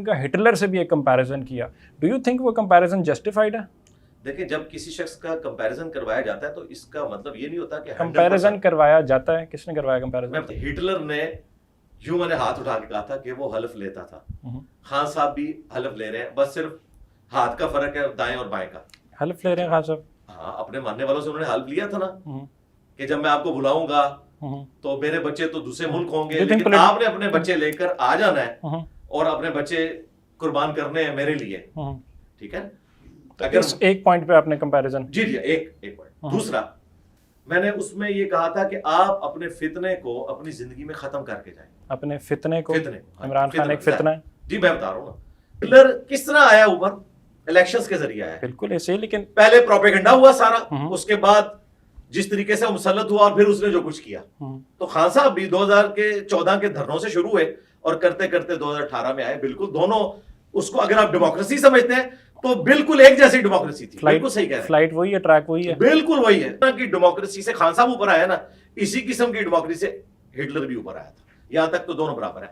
کا ہٹلر سے بھی ایک کمپیریزن کیا. ڈو یو تھنک وہ کمپیریزن جسٹیفائڈ ہے؟ دیکھیں جب کسی شخص کا کمپیریزن کروایا جاتا ہے تو اس کا مطلب یہ نہیں ہوتا کہ کمپیریزن کروایا جاتا ہے. کس نے کروایا کمپیریزن؟ ہٹلر نے یوں میں نے ہاتھ اٹھا کے کہا تھا کہ وہ حلف لیتا تھا. خان صاحب بھی حلف لے رہے ہیں, بس صرف ہاتھ کا فرق ہے دائیں اور بائیں کا. حلف لے رہے ہیں خان صاحب؟ ہاں, اپنے ماننے والوں سے انہوں نے حلف لیا تھا نا کہ جب میں آپ کو بلاؤں گا تو میرے بچے تو دوسرے ملک ہوں گے, لیکن آپ نے اپنے بچے لے کر آ جانا ہے اور اپنے بچے قربان کرنے ہیں میرے لیے. ٹھیک ہے, اگر ایک پوائنٹ پہ آپ نے کمپیریزن. جی ایک پوائنٹ. دوسرا میں نے اس میں یہ کہا تھا کہ آپ اپنے فتنے کو اپنی زندگی میں ختم کر کے جائیں. اپنے فتنے کو؟ عمران خان ایک فتنہ ہے. جی میں بتا رہا ہوں نا, ہٹلر کس طرح آیا اوپر, الیکشنز کے ذریعے آیا. بالکل ایسے ہی, لیکن پہلے پروپیگنڈا ہوا سارا, اس کے بعد جس طریقے سے مسلط ہوا اور پھر اس نے جو کچھ کیا. تو خان صاحب بھی 2014 کے دھرنوں سے شروع ہوئے اور کرتے کرتے 2018 میں آئے. بالکل دونوں اس کو اگر آپ ڈیموکریسی سمجھتے ہیں تو بالکل ایک جیسی ڈیموکریسی تھی. بالکل صحیح کہہ رہے ہیں, فلائٹ وہی ہے, ٹریک وہی ہے, بالکل وہی ہے. کہ ڈیموکریسی سے خان صاحب اوپر آیا نا, اسی قسم کی ڈیموکریسی سے ہٹلر بھی اوپر آیا تھا. یہاں تک تو دونوں برابر ہیں.